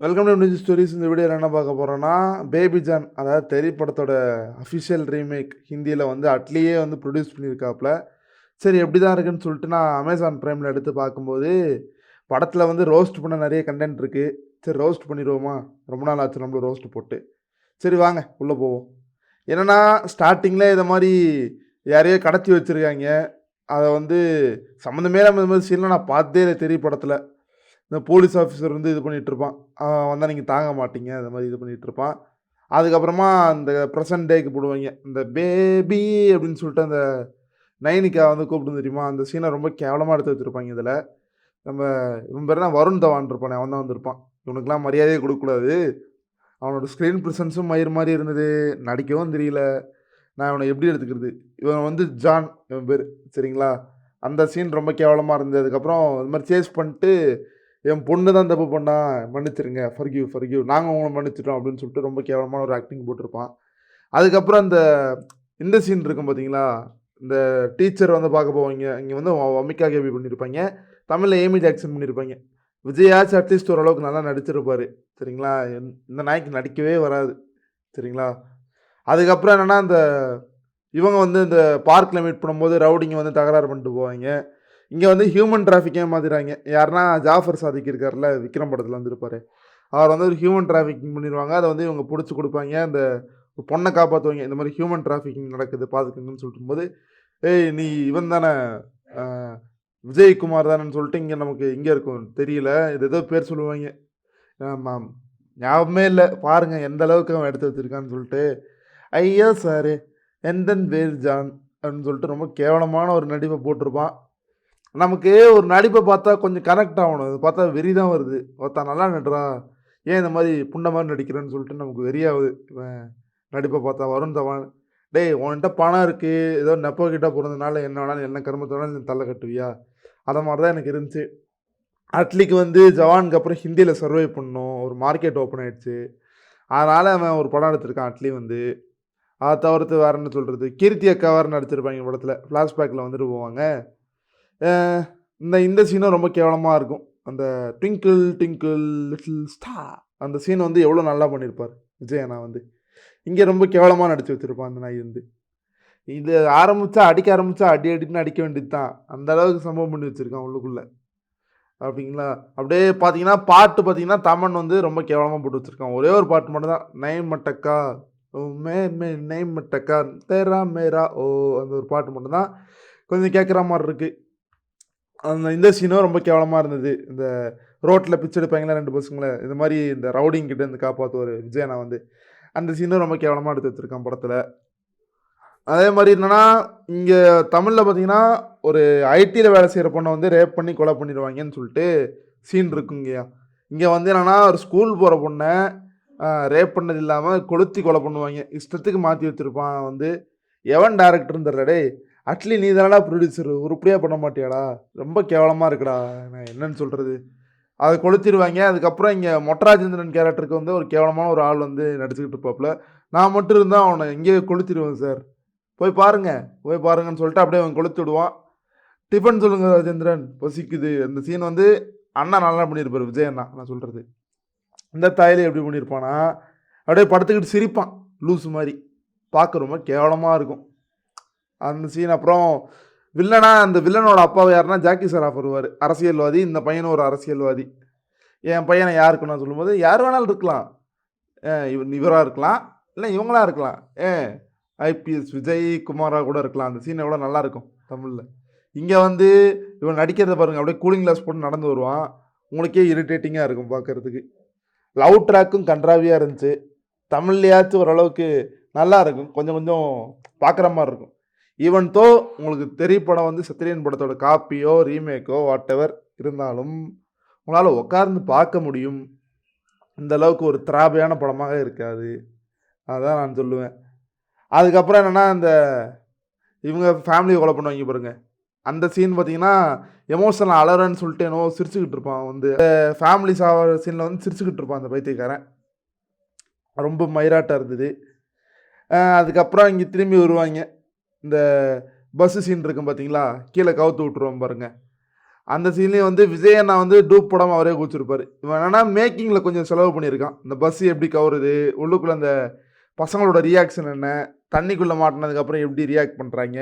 Welcome to music stories. இந்த வீடியோவில் என்ன பார்க்க போகிறோன்னா, பேபி ஜான் அதாவது தெறி படத்தோட அஃபிஷியல் ரீமேக் ஹிந்தியில் வந்து அட்லியே வந்து ப்ரொடியூஸ் பண்ணியிருக்காப்புல. சரி எப்படி தான் இருக்குன்னு சொல்லிட்டு நான் அமேசான் ப்ரைமில் எடுத்து பார்க்கும்போது, படத்தில் வந்து ரோஸ்ட் பண்ண நிறைய கண்டென்ட் இருக்குது. சரி ரோஸ்ட் பண்ணிடுவோமா, ரொம்ப நாள் ஆச்சு நம்மளும் ரோஸ்ட் போட்டு. சரி வாங்க உள்ளே போவோம். என்னென்னா ஸ்டார்டிங்கில் இதை மாதிரி யாரையோ கடத்தி வச்சுருக்காங்க. அதை வந்து சம்மந்தமே இல்லாமல் இந்த மாதிரி சீன்லாம் நான் பார்த்ததே இல்லை தெறி படத்தில். இந்த போலீஸ் ஆஃபீஸர் வந்து இது பண்ணிகிட்ருப்பான், வந்தால் நீங்கள் தாங்க மாட்டீங்க அது மாதிரி இது பண்ணிகிட்ருப்பான். அதுக்கப்புறமா அந்த ப்ரெசன்ட் டேக்கு போடுவாங்க இந்த பேபி அப்படின்னு சொல்லிட்டு அந்த நைனிகா வந்து கூப்பிட்டு தெரியுமா, அந்த சீனை ரொம்ப கேவலமாக எடுத்து வச்சுருப்பாங்க. இதில் நம்ம இவன் பேர் தான் வருண் தவான் இருப்பானே, அவன் தான் வந்திருப்பான். இவனுக்கெலாம் மரியாதையே கொடுக்கக்கூடாது. அவனோட ஸ்க்ரீன் ப்ரெசன்ஸும் மயிர் மாதிரி இருந்தது, நடிக்கவும் தெரியல. நான் இவனை எப்படி எடுத்துக்கிறது? இவன் வந்து ஜான் இவன் பேர், சரிங்களா? அந்த சீன் ரொம்ப கேவலமாக இருந்தது. அதுக்கப்புறம் இது மாதிரி சேஸ் பண்ணிட்டு என் பொண்ணு தான் தப்பு பண்ணா, மன்னிச்சிருங்க, ஃபர்கிவ் நாங்கள் உங்களை மன்னிச்சிட்டோம் அப்படின்னு சொல்லிட்டு ரொம்ப கேவலமான ஒரு ஆக்டிங் போட்டிருப்பான். அதுக்கப்புறம் இந்த சீன் இருக்கும் பார்த்தீங்களா, இந்த டீச்சர் வந்து பார்க்க போவாங்க. இங்கே வந்து அமிகா கேபி பண்ணியிருப்பாங்க, தமிழில் ஏமி ஜாக்சன் பண்ணியிருப்பாங்க. விஜயாச்சும் அட்லீஸ்ட் ஓரளவுக்கு நல்லா நடிச்சிருப்பார், சரிங்களா? இந்த நாய்க்கு நடிக்கவே வராது, சரிங்களா? அதுக்கப்புறம் என்னென்னா இவங்க வந்து இந்த பார்க்கில் மீட் பண்ணும்போது ரவுடிங்க வந்து தகராறு பண்ணிட்டு போவாங்க. இங்கே வந்து ஹியூமன் டிராஃபிக்கே மாதிரிறாங்க. யாருன்னா ஜாஃபர் சாதிக் இருக்கார்ல, விக்ரம் படத்தில் வந்துருப்பார், அவர் வந்து ஒரு ஹியூமன் டிராஃபிக்கிங் பண்ணிடுவாங்க. அதை வந்து இவங்க பிடிச்சி கொடுப்பாங்க, அந்த பொண்ணை காப்பாற்றுவாங்க. இந்த மாதிரி ஹியூமன் டிராஃபிக்கிங் நடக்குது பார்த்துக்குங்கன்னு சொல்லிட்டு போது, ஏய் நீ இவன் தானே விஜயகுமார் தானேன்னு சொல்லிட்டு இங்கே நமக்கு இங்கே இருக்கும் தெரியல, இது ஏதோ பேர் சொல்லுவாங்க, ஆமாம் ஞாபகமே இல்லை. பாருங்கள் எந்த அளவுக்கு அவன் எடுத்து வச்சுருக்கான்னு சொல்லிட்டு. ஐயா சாரு எந்தன் பேர் ஜான் அப்படின்னு சொல்லிட்டு ரொம்ப கேவலமான ஒரு நடிப்பை போட்டிருப்பான். நமக்கு ஒரு நடிப்பை பார்த்தா கொஞ்சம் கனெக்ட் ஆகணும். அது பார்த்தா வெறி தான் வருது. ஒருத்தன் நல்லா நடுறா, ஏன் இந்த மாதிரி புண்டை மாதிரி நடிக்கிறேன்னு சொல்லிட்டு நமக்கு வெறியாகுது. நடிப்பை பார்த்தா வருண் தவான், டேய் உன்கிட்ட பணம் இருக்குது, ஏதோ நெப்போ கிட்ட பிறந்ததுனால என்ன வேணாலும் என்ன கருமத்தை வேணாலும் நீ தள்ள கட்டுவியா? அதை மாதிரி தான் எனக்கு இருந்துச்சு. அட்லிக்கு வந்து ஜவானுக்கு அப்புறம் ஹிந்தியில் சர்வை பண்ணணும், ஒரு மார்க்கெட் ஓப்பன் ஆகிடுச்சு. அதனால் அவன் ஒரு படம் எடுத்திருக்கான் அட்லி வந்து. அதை தவிர்த்து வேறு என்ன சொல்கிறது, கீர்த்தி அக்கா வேறு நடிச்சிருப்பாங்க படத்தில், ஃப்ளாஷ்பேக்கில் வந்துட்டு போவாங்க. இந்த சீனும் ரொம்ப கேவலமாக இருக்கும். அந்த ட்விங்கிள் ட்விங்கிள் லிட்டில் ஸ்டார் அந்த சீன் வந்து எவ்வளோ நல்லா பண்ணியிருப்பார் விஜய் அண்ணா வந்து. இங்கே ரொம்ப கேவலமாக நடித்து வச்சுருப்பான் அந்த நாய் வந்து. இது அடிக்க ஆரம்பித்தா அடி அடின்னு அடிக்க வேண்டியது தான், அந்த அளவுக்கு சம்பவம் பண்ணி வச்சுருக்கான் உள்ளுக்குள்ளே, அப்படிங்களா? அப்படியே பார்த்தீங்கன்னா பாட்டு பார்த்தீங்கன்னா தமன் வந்து ரொம்ப கேவலமாக போட்டு வச்சுருக்கான். ஒரே ஒரு பாட்டு மட்டும் தான், நைன் மட்டக்கா ஓ மே நைன் மட்டக்கா தேரா மேரா ஓ, அந்த ஒரு பாட்டு மட்டும் தான் கொஞ்சம் கேட்குற மாதிரி இருக்குது. இந்த சீனும் ரொம்ப கேவலமாக இருந்தது. இந்த ரோட்டில் பிச்சை எடுப்பாங்களா 2 பசங்களை, இந்த மாதிரி இந்த ரவுடிங் கிட்ட இருந்து காப்பாற்றுவார் விஜய் அண்ணா வந்து. அந்த சீனும் ரொம்ப கேவலமாக எடுத்து வச்சுருக்கான் படத்தில். அதே மாதிரி என்னென்னா, இங்கே தமிழில் பார்த்தீங்கன்னா ஒரு ஐடியில் வேலை செய்கிற பொண்ணை வந்து ரேப் பண்ணி கொலை பண்ணிடுவாங்கன்னு சொல்லிட்டு சீன் இருக்குங்கய்யா. இங்கே வந்து என்னென்னா, ஒரு ஸ்கூல் போகிற பொண்ணை ரேப் பண்ணது இல்லாமல் கொளுத்தி கொலை பண்ணுவாங்க. இஷ்டத்துக்கு மாற்றி வச்சுருப்பான் வந்து. எவன் டேரக்டர்னு தெரியல, டே அட்லி நீ தானடா ப்ரொடியூசர், உருப்படியாக பண்ண மாட்டியாடா? ரொம்ப கேவலமாக இருக்குடா, நான் என்னன்னு சொல்கிறது. அதை கொளுத்திடுவாங்க. அதுக்கப்புறம் இங்கே மொட்டராஜேந்திரன் கேரக்டருக்கு வந்து ஒரு கேவலமான ஒரு ஆள் வந்து நடிச்சுக்கிட்டு இருப்பாப்புல. நான் மட்டும் இருந்தால் அவனை இங்கேயே கொளுத்திடுவேன் சார், போய் பாருங்கன்னு சொல்லிட்டு அப்படியே அவன் கொளுத்தி விடுவான். டிஃபன் சொல்லுங்கள் ராஜேந்திரன், பசிக்குது. அந்த சீன் வந்து அண்ணா நல்லா பண்ணியிருப்பார் விஜய் அண்ணா. நான் சொல்கிறது இந்த தாயிலே எப்படி பண்ணியிருப்பானா, அப்படியே படுத்துக்கிட்டு சிரிப்பான் லூஸ் மாதிரி, பார்க்க ரொம்ப கேவலமாக இருக்கும் அந்த சீன். அப்புறம் அந்த வில்லனோட அப்பாவை யாருன்னா ஜாக்கி சராஃப் வருவார், அரசியல்வாதி. இந்த பையனும் ஒரு அரசியல்வாதி. என் பையனை யாருக்கு நான் சொல்லும்போது, யார் வேணாலும் இருக்கலாம், இவராக இருக்கலாம், இல்லை இவங்களாக இருக்கலாம், ஐபிஎஸ் விஜய் குமாராக கூட இருக்கலாம். அந்த சீன் எவ்வளோ நல்லாயிருக்கும் தமிழில். இங்கே வந்து இவன் நடிக்கிறத பாருங்கள், அப்படியே கூலிங் கிளாஸ் போட்டு நடந்து வருவான், உங்களுக்கே இரிட்டேட்டிங்காக இருக்கும் பார்க்குறதுக்கு. லவ் ட்ராக்கும் கன்றாவியாக இருந்துச்சு. தமிழ்லையாச்சும் ஓரளவுக்கு நல்லா இருக்கும், கொஞ்சம் கொஞ்சம் பார்க்குற மாதிரி இருக்கும். ஈவன் தோ உங்களுக்கு தெரிய படம் வந்து சத்ரியன் படத்தோட காப்பியோ ரீமேக்கோ வாட் எவர் இருந்தாலும் உங்களால் உட்கார்ந்து பார்க்க முடியும். இந்த அளவுக்கு ஒரு திராபையான படமாக இருக்காது, அதுதான் நான் சொல்லுவேன். அதுக்கப்புறம் என்னென்னா, இவங்க ஃபேமிலியை கொலை பண்ணுவாங்க பாருங்க, அந்த சீன் பார்த்தீங்கன்னா எமோஷனல் அலறன்னு சொல்லிட்டு என்னவோ சிரிச்சுக்கிட்டு இருப்பான் வந்து. ஃபேமிலி சாவர சீனில் வந்து சிரிச்சுக்கிட்டு இருப்பான் அந்த பைத்தியக்காரன், ரொம்ப மயிராட்டாக இருந்தது. அதுக்கப்புறம் இங்கே திரும்பி வருவாங்க. இந்த பஸ்ஸு சீன் இருக்கும் பார்த்தீங்களா, கீழே கவுத்து விட்ருவோம் பாருங்கள், அந்த சீன்லேயும் வந்து விஜய் அண்ணா வந்து டூப் போடாமல் அவரே குதிச்சிருப்பாரு. இவன் என்னன்னா மேக்கிங்கில் கொஞ்சம் செலவு பண்ணியிருக்கான். இந்த பஸ் எப்படி கவுருது, உள்ளுக்குள்ளே அந்த பசங்களோட ரியாக்ஷன் என்ன, தண்ணிக்குள்ளே மாட்டினதுக்கப்புறம் எப்படி ரியாக்ட் பண்ணுறாங்க,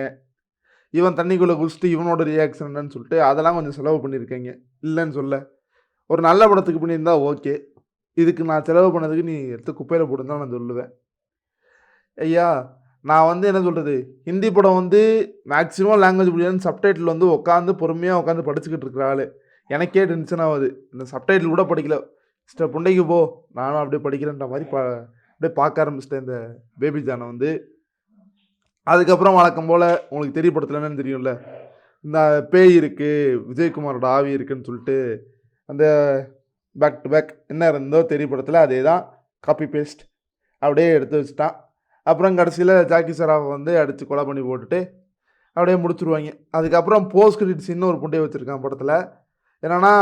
இவன் தண்ணிக்குள்ளே குதிச்சுட்டு இவனோட ரியாக்ஷன் என்னன்னு சொல்லிட்டு அதெல்லாம் கொஞ்சம் செலவு பண்ணியிருக்கீங்க. இல்லைன்னு சொல்ல. ஒரு நல்ல படத்துக்கு பண்ணியிருந்தா ஓகே. இதுக்கு நான் செலவு பண்ணதுக்கு நீ எடுத்து குப்பையில் போடுன்னு தான் நான் சொல்லுவேன். ஐயா, நான் வந்து என்ன சொல்றது, ஹிந்தி படம் வந்து மேக்ஸிமம் லாங்குவேஜ் புரியாதுன்னு சப்டைட்டில் வந்து உட்காந்து பொறுமையா உட்காந்து படிச்சுக்கிட்டு இருக்கிற ஆளு. எனக்கே டென்ஷன் ஆகுது. இந்த சப்டைட்டில் கூட படிக்கல. "சிஸ்டர் புண்டைக்கு போ, நானும் அப்படியே படிக்கிறேன்ற" மாரி அப்படியே பார்க்க ஆரம்பிச்சுட்டேன் இந்த பேபி ஜான வந்து. அதுக்கப்புறம் வழக்கம் போல உங்களுக்கு தெரிய படத்துல என்னன்னு தெரியும்ல, இந்த பேய் இருக்கு, விஜயகுமாரோட ஆவி இருக்குன்னு சொல்லிட்டு, அந்த பேக் டு பேக் என்ன இருந்தோ தெரிய படத்துல அதே தான் காப்பி பேஸ்ட் அப்படியே எடுத்து வச்சுட்டான். அப்புறம் கடைசியில ஜாக்கி சராஃப வந்து அடிச்சு கொலை பண்ணி போட்டுட்டு, அப்படியே முடிச்சுருவாய்ங்க. அதுக்கப்புறம் போஸ்ட் கிரெடிட் சீன்னு ஒரு புண்டைய வச்சிருக்கான் படத்துல. என்னன்னா,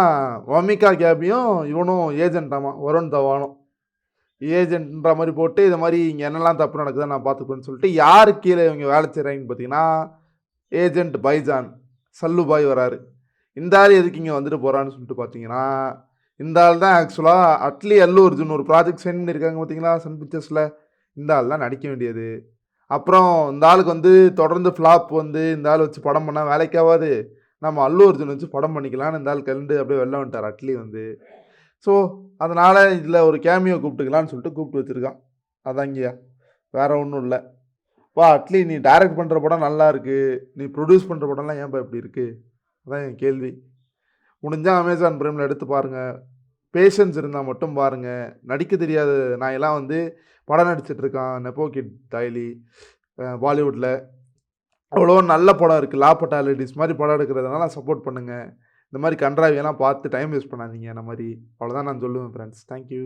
வமிகா கேபியும் இவனும் ஏஜென்ட்டாமா வருண் தவானும். ஏஜென்ட்ன்ற மாரி போட்டு, இது மாரி இங்க என்னலாம் தப்பு நடக்குதுன்னு நான் பார்த்துப்பேன்னு சொல்லிட்டு, யாரு கீழ இவங்க வேலை செய்றாங்கன்னு பார்த்தீங்கன்னா, ஏஜென்ட் பைஜான், சல்லு பாய் வராரு. இந்த ஆள் எதுக்கு இங்க வந்துட்டு போறான்னு சொல்லிட்டு பார்த்தீங்கன்னா, இந்த ஆள் தான் ஆக்சுவலா அட்லி, அல்லு அர்ஜுன் ஒரு ப்ராஜெக்ட் சைன் பண்ணியிருக்காங்க பார்த்தீங்களா, சன் பிக்சர்ஸ்ல. இந்த ஆள் தான் நடிக்க வேண்டியது. அப்புறம் இந்த ஆளுக்கு வந்து தொடர்ந்து ஃப்ளாப் வந்து இந்த ஆள் வச்சு படம் பண்ணா வேலைக்கு ஆவாது. நம்ம அல்லு அர்ஜுன் வச்சு படம் பண்ணிக்கலான்னு இந்த ஆள் கழண்டு அப்படியே வெளில வந்துட்டார் அட்லி வந்து. ஸோ, அதனால இதில ஒரு கேமியோ கூப்பிட்டுக்கலான்னு சொல்லிட்டு கூப்பிட்டு வச்சிருக்கான். அதாங்கய்யா. வேற ஒண்ணும் இல்ல. "அப்பா அட்லி நீ டைரக்ட் பண்ற படம் நல்லா இருக்கு. நீ ப்ரொடியூஸ் பண்ற படம்லாம் ஏன்பா இப்படி இருக்கு?" அதான் என் கேள்வி. முடிஞ்சா அமேசான் பிரைம்ல எடுத்து பாருங்க. பேஷன்ஸ் இருந்தா மட்டும் பாருங்க. நடிக்க தெரியாத நாயெல்லாம் வந்து படம் நடிச்சிட்டு இருக்கான். நெப்போ கிட் டைலி பாலிவுட்ல. எவ்வளவோ நல்ல படம் இருக்கு. லா பட்டா லேடீஸ் மாரி படம் எடுக்கிறதுனால சப்போர்ட் பண்ணுங்க. இந்த மாரி கண்ட்ராவியெல்லாம் பார்த்து டைம் வேஸ்ட் பண்ணாதீங்க. அந்த மாரி. அவ்வளோதான் நான் சொல்லுவேன் ஃபிரெண்ட்ஸ். Thank you.